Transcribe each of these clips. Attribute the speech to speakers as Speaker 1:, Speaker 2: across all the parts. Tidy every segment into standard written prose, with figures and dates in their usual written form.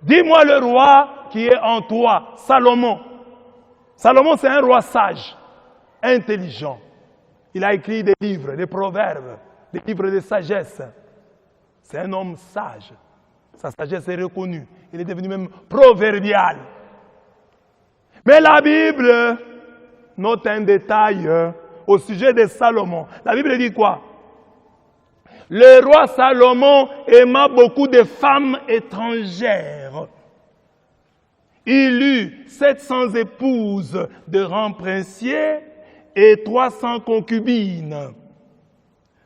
Speaker 1: Dis-moi le roi qui est en toi, Salomon. Salomon, c'est un roi sage, intelligent. Il a écrit des livres, des proverbes, des livres de sagesse. C'est un homme sage. Sa sagesse est reconnue. Il est devenu même proverbial. Mais la Bible note un détail au sujet de Salomon. La Bible dit quoi? Le roi Salomon aima beaucoup de femmes étrangères. Il eut 700 épouses de rangs princiers et 300 concubines.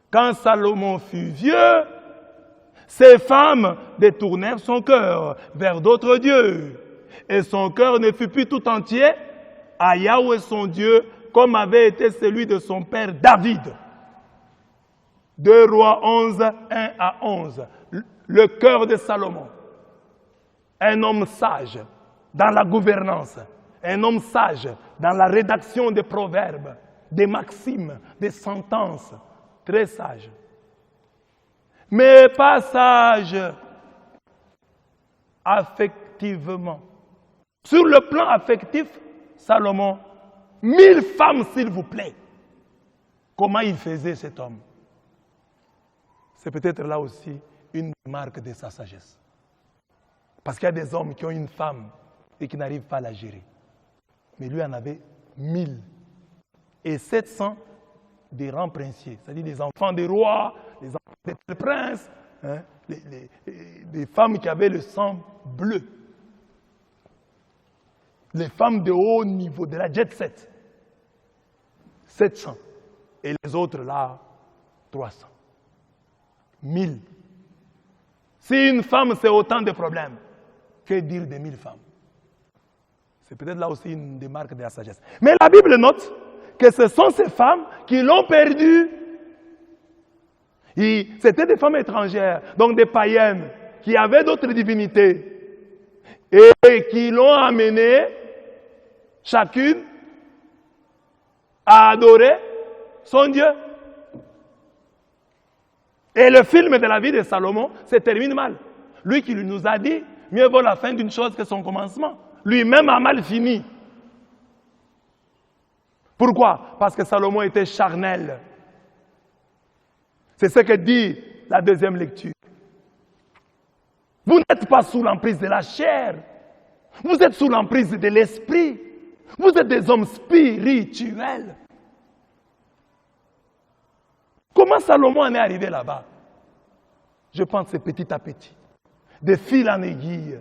Speaker 1: Quand Salomon fut vieux, ces femmes détournèrent son cœur vers d'autres dieux. Et son cœur ne fut plus tout entier à Yahweh son Dieu, comme avait été celui de son père David. 2 Rois 11, 1 à 11. Le cœur de Salomon. Un homme sage dans la gouvernance. Un homme sage dans la rédaction des proverbes, des maximes, des sentences. Très sage. Mais pas sage affectivement. Sur le plan affectif, Salomon, 1000 femmes s'il vous plaît. Comment il faisait cet homme? C'est peut-être là aussi une marque de sa sagesse. Parce qu'il y a des hommes qui ont une femme et qui n'arrivent pas à la gérer. Mais lui en avait 1000. Et 700 des rangs princiers, c'est-à-dire des enfants des rois, des enfants des princes, hein, des femmes qui avaient le sang bleu. Les femmes de haut niveau, de la jet set. 700. Et les autres là, 300. 1000. Si une femme c'est autant de problèmes, que dire de 1000 femmes? C'est peut-être là aussi une des marques de la sagesse. Mais la Bible note que ce sont ces femmes qui l'ont perdu. C'était des femmes étrangères, donc des païennes, qui avaient d'autres divinités et qui l'ont amené chacune à adorer son Dieu. Et le film de la vie de Salomon se termine mal. Lui qui nous a dit, mieux vaut la fin d'une chose que son commencement. Lui-même a mal fini. Pourquoi? Parce que Salomon était charnel. C'est ce que dit la deuxième lecture. Vous n'êtes pas sous l'emprise de la chair. Vous êtes sous l'emprise de l'esprit. Vous êtes des hommes spirituels. Comment Salomon en est arrivé là-bas? Je pense que c'est petit à petit. De fil en aiguille.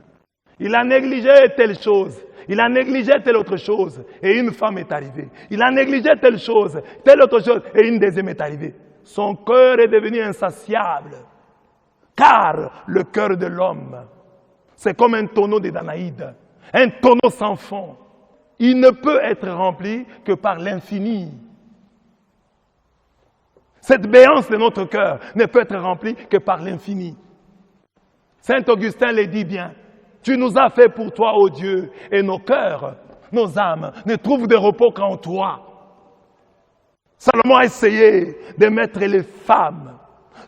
Speaker 1: Il a négligé telle chose. Il a négligé telle autre chose. Et une femme est arrivée. Il a négligé telle chose, telle autre chose. Et une deuxième est arrivée. Son cœur est devenu insatiable. Car le cœur de l'homme, c'est comme un tonneau de Danaïde. Un tonneau sans fond. Il ne peut être rempli que par l'infini. Cette béance de notre cœur ne peut être remplie que par l'infini. Saint Augustin le dit bien. Tu nous as fait pour toi, ô Dieu, et nos cœurs, nos âmes, ne trouvent de repos qu'en toi. Salomon a essayé de mettre les femmes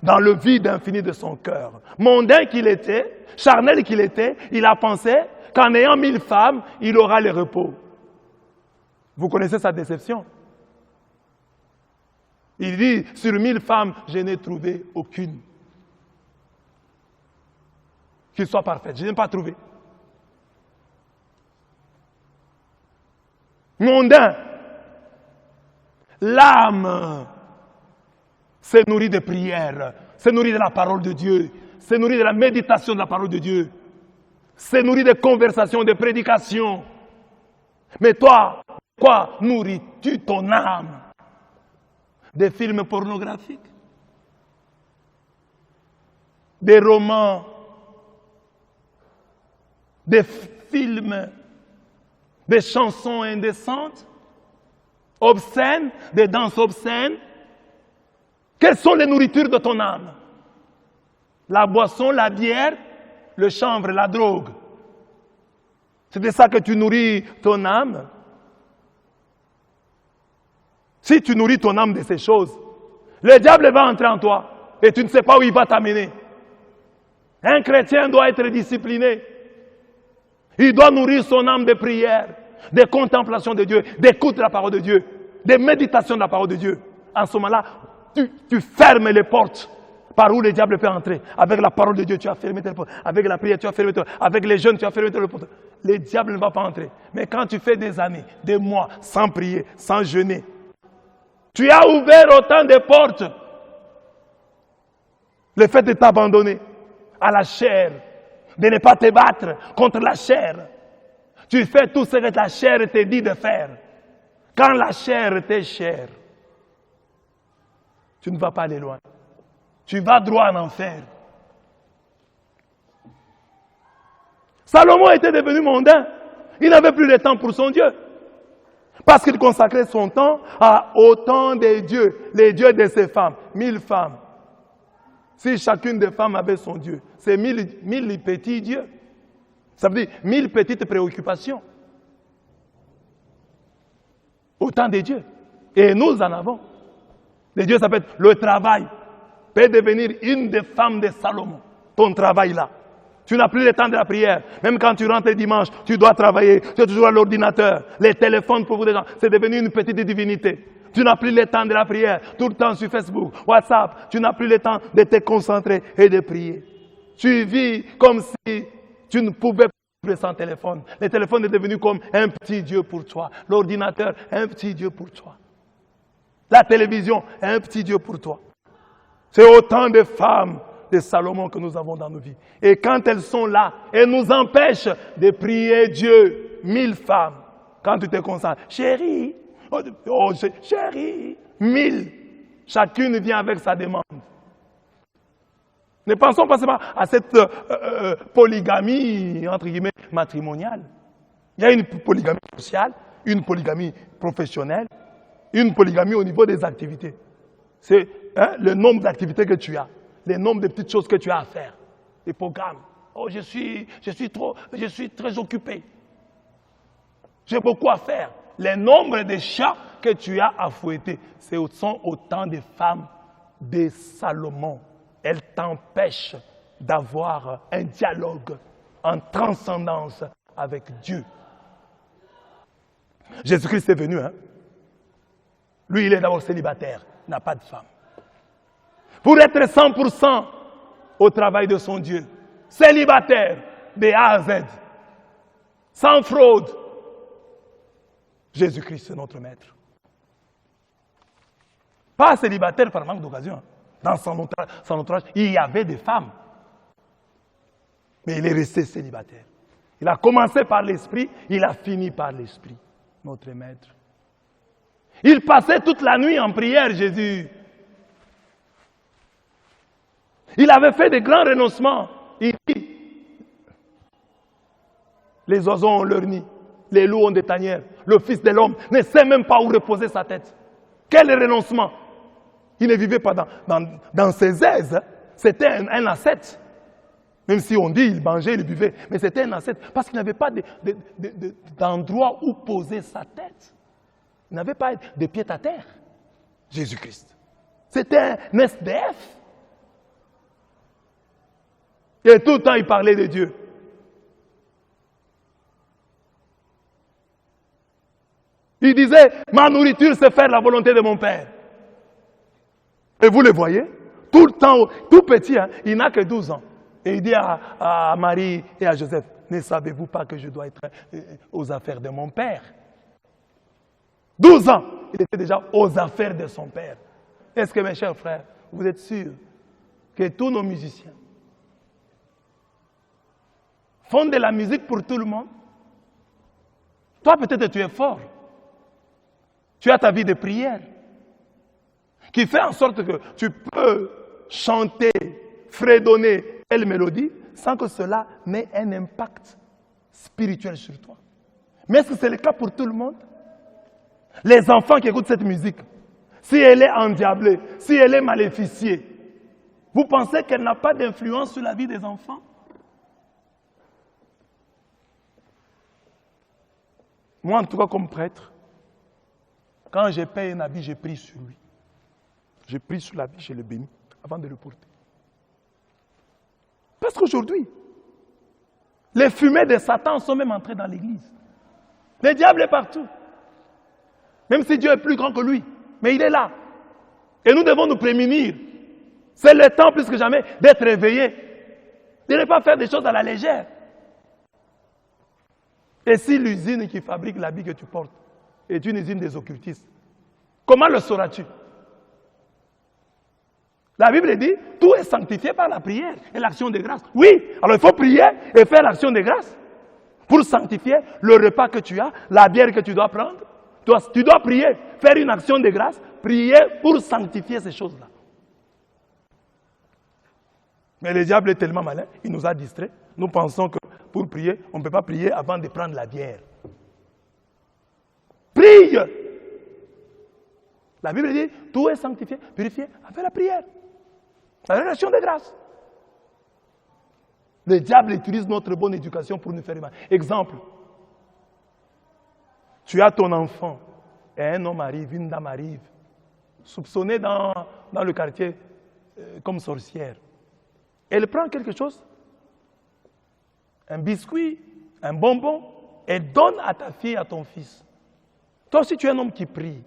Speaker 1: dans le vide infini de son cœur. Mondain qu'il était, charnel qu'il était, il a pensé qu'en ayant 1000 femmes, il aura le repos. Vous connaissez sa déception? Il dit, sur 1000 femmes, je n'ai trouvé aucune qui soit parfaite. Je n'ai pas trouvé. Mondain. L'âme se nourrit de prières, se nourrit de la parole de Dieu, se nourrit de la méditation de la parole de Dieu, se nourrit de conversations, de prédications. Mais toi, quoi nourris-tu ton âme? Des films pornographiques, des romans, des films, des chansons indécentes, obscènes, des danses obscènes. Quelles sont les nourritures de ton âme? La boisson, la bière, le chanvre, la drogue. C'est de ça que tu nourris ton âme. Si tu nourris ton âme de ces choses, le diable va entrer en toi et tu ne sais pas où il va t'amener. Un chrétien doit être discipliné. Il doit nourrir son âme de prière, de contemplation de Dieu, d'écoute de la parole de Dieu, de méditation de la parole de Dieu. En ce moment-là, tu fermes les portes par où le diable peut entrer. Avec la parole de Dieu, tu as fermé tes portes. Avec la prière, tu as fermé tes portes. Avec les jeunes, tu as fermé tes portes. Le diable ne va pas entrer. Mais quand tu fais des années, des mois, sans prier, sans jeûner, tu as ouvert autant de portes. Le fait de t'abandonner à la chair, de ne pas te battre contre la chair. Tu fais tout ce que la chair te dit de faire. Quand la chair t'est chère, tu ne vas pas aller loin. Tu vas droit en enfer. Salomon était devenu mondain. Il n'avait plus le temps pour son Dieu. Parce qu'il consacrait son temps à autant de dieux, les dieux de ses femmes, 1000 femmes. Si chacune des femmes avait son Dieu, c'est 1000 petits dieux. Ça veut dire 1000 petites préoccupations. Autant de dieux. Et nous en avons. Les dieux s'appellent le travail. Peut devenir une des femmes de Salomon. Ton travail là. Tu n'as plus le temps de la prière. Même quand tu rentres le dimanche, tu dois travailler. Tu es toujours à l'ordinateur. Les téléphones pour vous des gens, c'est devenu une petite divinité. Tu n'as plus le temps de la prière. Tout le temps sur Facebook, WhatsApp. Tu n'as plus le temps de te concentrer et de prier. Tu vis comme si tu ne pouvais pas vivre sans téléphone. Le téléphone est devenu comme un petit Dieu pour toi. L'ordinateur, un petit Dieu pour toi. La télévision, un petit Dieu pour toi. C'est autant de femmes de Salomon que nous avons dans nos vies. Et quand elles sont là, elles nous empêchent de prier Dieu. 1000 femmes. Quand tu te concentres, chérie, oh, chérie, 1000. Chacune vient avec sa demande. Ne pensons pas seulement à cette polygamie, entre guillemets, matrimoniale. Il y a une polygamie sociale, une polygamie professionnelle, une polygamie au niveau des activités. C'est le nombre d'activités que tu as, le nombre de petites choses que tu as à faire, les programmes. Oh, je suis très occupé. J'ai beaucoup à faire. Le nombre de chats que tu as à fouetter, ce sont autant de femmes de Salomon. Elles t'empêchent d'avoir un dialogue en transcendance avec Dieu. Jésus-Christ est venu, hein? Lui, il est d'abord célibataire, il n'a pas de femme. Pour être 100% au travail de son Dieu, célibataire de A à Z, sans fraude, Jésus-Christ est notre maître. Pas célibataire par manque d'occasion. Dans son entourage, il y avait des femmes. Mais il est resté célibataire. Il a commencé par l'esprit, il a fini par l'esprit, notre maître. Il passait toute la nuit en prière, Jésus. Il avait fait de grands renoncements. Il dit, les oiseaux ont leur nid, les loups ont des tanières. Le Fils de l'homme ne sait même pas où reposer sa tête. Quel renoncement! Il ne vivait pas dans ses aises. C'était un ascète. Même si on dit il mangeait, il buvait. Mais c'était un ascète. Parce qu'il n'avait pas d'endroit où poser sa tête. Il n'avait pas de pied à terre. Jésus-Christ. C'était un SDF. Et tout le temps, il parlait de Dieu. Il disait, ma nourriture, c'est faire la volonté de mon Père. Et vous le voyez, tout le temps, tout petit, hein, il n'a que 12 ans. Et il dit à Marie et à Joseph, ne savez-vous pas que je dois être aux affaires de mon Père? 12 ans, il était déjà aux affaires de son Père. Est-ce que mes chers frères, vous êtes sûrs que tous nos musiciens font de la musique pour tout le monde? Toi, peut-être tu es fort. Tu as ta vie de prière qui fait en sorte que tu peux chanter, fredonner telle mélodie sans que cela n'ait un impact spirituel sur toi. Mais est-ce que c'est le cas pour tout le monde? Les enfants qui écoutent cette musique, si elle est endiablée, si elle est maléficiée, vous pensez qu'elle n'a pas d'influence sur la vie des enfants? Moi, en tout cas, comme prêtre, quand je paye un habit, je prie sur lui. Je prie sur l'habit, je le bénis avant de le porter. Parce qu'aujourd'hui, Les fumées de Satan sont même entrées dans l'église. Le diable est partout. Même si Dieu est plus grand que lui. Mais il est là. Et nous devons nous prémunir. C'est le temps plus que jamais d'être éveillés. De ne pas faire des choses à la légère. Et si l'usine qui fabrique l'habit que tu portes est une usine des occultistes, comment le sauras-tu? La Bible dit, tout est sanctifié par la prière et l'action de grâce. Oui, alors il faut prier et faire l'action de grâce pour sanctifier le repas que tu as, la bière que tu dois prendre. Tu dois prier, faire une action de grâce, prier pour sanctifier ces choses-là. Mais le diable est tellement malin, il nous a distraits. Nous pensons que pour prier, on ne peut pas prier avant de prendre la bière. Prie! La Bible dit, tout est sanctifié, purifié, avec la prière. La relation de grâce. Le diable utilise notre bonne éducation pour nous faire mal. Exemple, tu as ton enfant, et un homme arrive, une dame arrive, soupçonnée dans le quartier comme sorcière. Elle prend quelque chose, un biscuit, un bonbon, et donne à ta fille, à ton fils. Toi aussi, tu es un homme qui prie.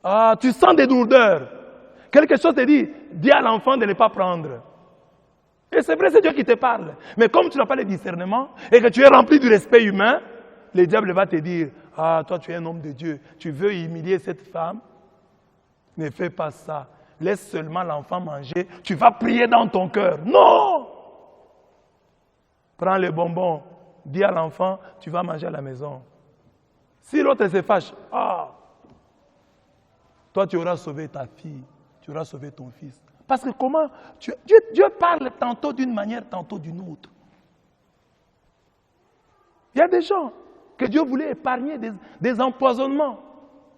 Speaker 1: Ah, tu sens des douleurs. Quelque chose te dit, dis à l'enfant de ne pas prendre. Et c'est vrai, c'est Dieu qui te parle. Mais comme tu n'as pas le discernement et que tu es rempli du respect humain, le diable va te dire, ah, toi tu es un homme de Dieu, tu veux humilier cette femme? Ne fais pas ça. Laisse seulement l'enfant manger, tu vas prier dans ton cœur. Non! Prends les bonbons, dis à l'enfant, tu vas manger à la maison. Si l'autre se fâche, ah, toi tu auras sauvé ta fille, tu auras sauvé ton fils. Parce que comment Dieu parle tantôt d'une manière, tantôt d'une autre. Il y a des gens que Dieu voulait épargner des empoisonnements.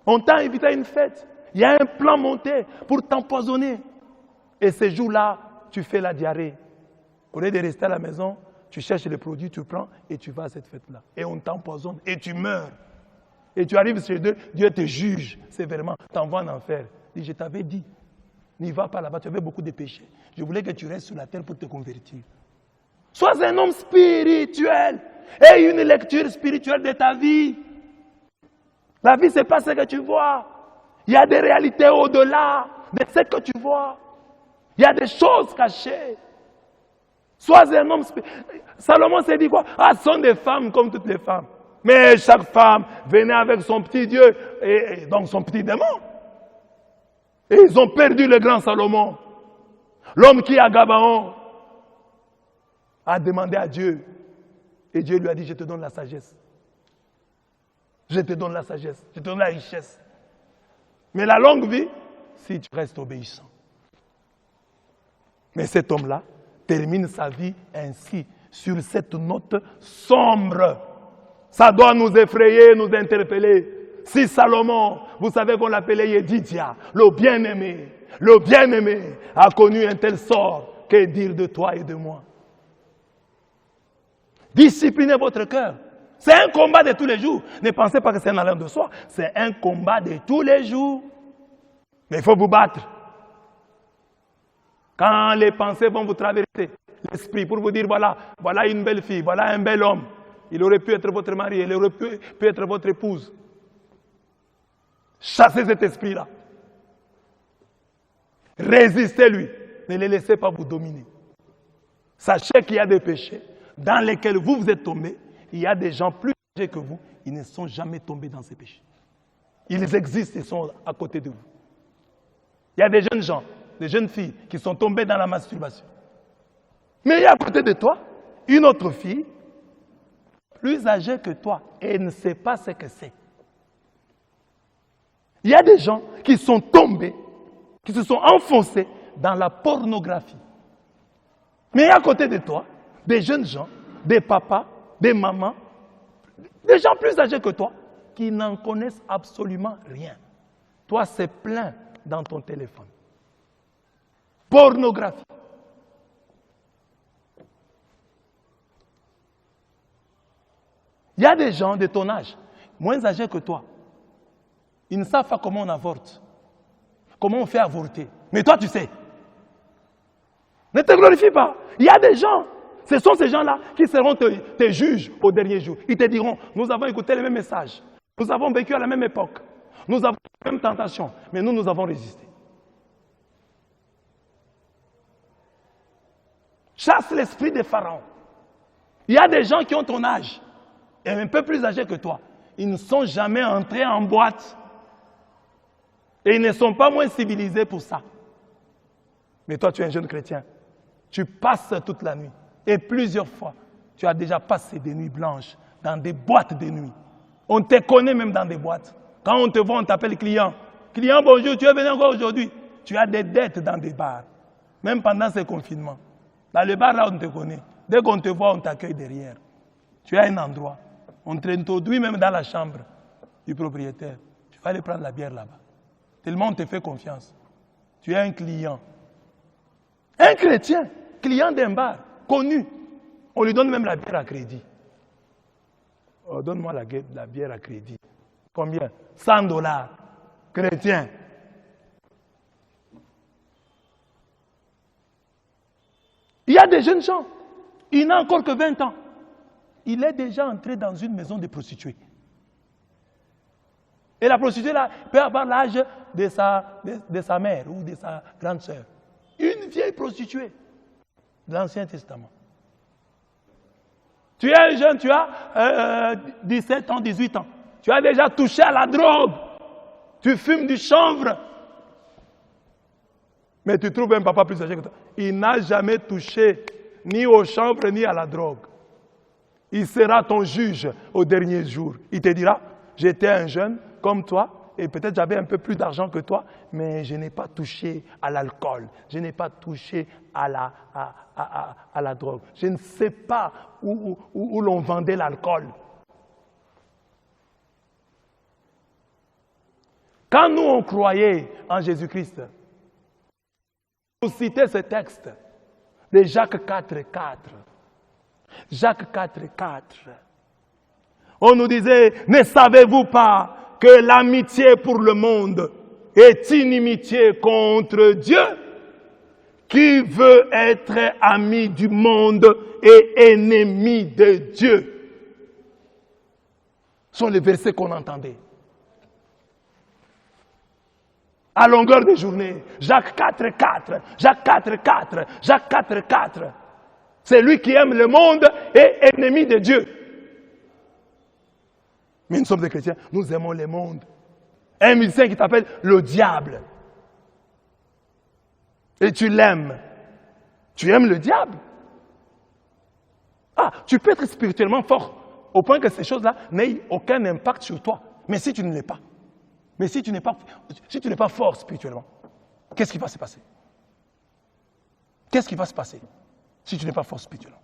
Speaker 1: On t'a invité à une fête. Il y a un plan monté pour t'empoisonner. Et ces jours-là, tu fais la diarrhée. Au lieu de rester à la maison, tu cherches les produits, tu prends et tu vas à cette fête-là. Et on t'empoisonne et tu meurs. Et tu arrives chez Dieu, Dieu te juge sévèrement, t'envoie en enfer. Il dit, je t'avais dit, n'y va pas là-bas, tu avais beaucoup de péchés. Je voulais que tu restes sur la terre pour te convertir. Sois un homme spirituel. Aie une lecture spirituelle de ta vie. La vie, ce n'est pas ce que tu vois. Il y a des réalités au-delà de ce que tu vois. Il y a des choses cachées. Sois un homme spirituel. Salomon s'est dit quoi? Ah, ce sont des femmes comme toutes les femmes. Mais chaque femme venait avec son petit Dieu et donc son petit démon. Et ils ont perdu le grand Salomon. L'homme qui à Gabaon a demandé à Dieu. Et Dieu lui a dit, je te donne la sagesse. Je te donne la sagesse. Je te donne la richesse. Mais la longue vie, si tu restes obéissant. Mais cet homme-là termine sa vie ainsi, sur cette note sombre. Ça doit nous effrayer, nous interpeller. Si Salomon, vous savez qu'on l'appelait Yedidia, le bien-aimé a connu un tel sort, que dire de toi et de moi? Disciplinez votre cœur. C'est un combat de tous les jours. Ne pensez pas que c'est un allant de soi. C'est un combat de tous les jours. Mais il faut vous battre. Quand les pensées vont vous traverser l'esprit pour vous dire, voilà une belle fille, voilà un bel homme. Il aurait pu être votre mari, il aurait pu être votre épouse. Chassez cet esprit-là. Résistez-lui. Ne les laissez pas vous dominer. Sachez qu'il y a des péchés dans lesquels vous êtes tombés. Il y a des gens plus âgés que vous, ils ne sont jamais tombés dans ces péchés. Ils existent et sont à côté de vous. Il y a des jeunes gens, des jeunes filles qui sont tombées dans la masturbation. Mais il y a à côté de toi une autre fille, plus âgée que toi, et elle ne sait pas ce que c'est. Il y a des gens qui sont tombés, qui se sont enfoncés dans la pornographie. Mais il y a à côté de toi des jeunes gens, des papas, des mamans, des gens plus âgés que toi, qui n'en connaissent absolument rien. Toi, c'est plein dans ton téléphone. Pornographie. Il y a des gens de ton âge, moins âgés que toi. Ils ne savent pas comment on avorte. Comment on fait avorter. Mais toi, tu sais. Ne te glorifie pas. Il y a des gens, Ce sont ces gens-là qui seront tes juges au dernier jour. Ils te diront, nous avons écouté les mêmes messages. Nous avons vécu à la même époque. Nous avons les mêmes tentations. Mais nous avons résisté. Chasse l'esprit des pharaons. Il y a des gens qui ont ton âge et un peu plus âgés que toi. Ils ne sont jamais entrés en boîte. Et ils ne sont pas moins civilisés pour ça. Mais toi, tu es un jeune chrétien. Tu passes toute la nuit. Et plusieurs fois, tu as déjà passé des nuits blanches dans des boîtes de nuit. On te connaît même dans des boîtes. Quand on te voit, on t'appelle client. Client, bonjour, tu es venu encore aujourd'hui. Tu as des dettes dans des bars. Même pendant ces confinements. Dans le bar, là, on te connaît. Dès qu'on te voit, on t'accueille derrière. Tu as un endroit. On t'introduit même dans la chambre du propriétaire. Tu vas aller prendre la bière là-bas. Tellement on te fait confiance. Tu es un client. Un chrétien, client d'un bar, connu. On lui donne même la bière à crédit. Oh, donne-moi la bière à crédit. Combien? 100 $. Chrétien. Il y a des jeunes gens. Il n'a encore que 20 ans. Il est déjà entré dans une maison de prostituées. Et la prostituée là peut avoir l'âge de sa mère ou de sa grande sœur. Une vieille prostituée de l'Ancien Testament. Tu es un jeune, tu as 17 ans, 18 ans. Tu as déjà touché à la drogue. Tu fumes du chanvre. Mais tu trouves un papa plus âgé que toi. Il n'a jamais touché ni au chanvre ni à la drogue. Il sera ton juge au dernier jour. Il te dira, j'étais un jeune comme toi, et peut-être j'avais un peu plus d'argent que toi, mais je n'ai pas touché à l'alcool, je n'ai pas touché à la drogue. Je ne sais pas où l'on vendait l'alcool. Quand nous on croyait en Jésus-Christ, vous citez ce texte de Jacques 4,4. Jacques 4,4. On nous disait, ne savez-vous pas que l'amitié pour le monde est inimitié contre Dieu? Qui veut être ami du monde et ennemi de Dieu? Ce sont les versets qu'on entendait. À longueur de journée, Jacques 4,4, Jacques 4,4, Jacques 4,4. Celui qui aime le monde est ennemi de Dieu. Mais nous sommes des chrétiens, nous aimons le monde. Un musicien qui t'appelle le diable. Et tu l'aimes. Tu aimes le diable. Ah, tu peux être spirituellement fort au point que ces choses-là n'aient aucun impact sur toi. Mais si tu ne l'es pas, mais si tu n'es pas fort spirituellement, qu'est-ce qui va se passer? Qu'est-ce qui va se passer si tu n'es pas fort spirituellement?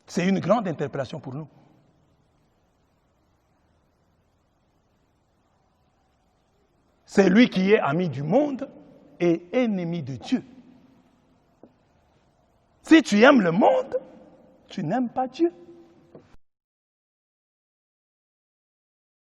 Speaker 1: C'est une grande interpellation pour nous. C'est lui qui est ami du monde et ennemi de Dieu. Si tu aimes le monde, tu n'aimes pas Dieu.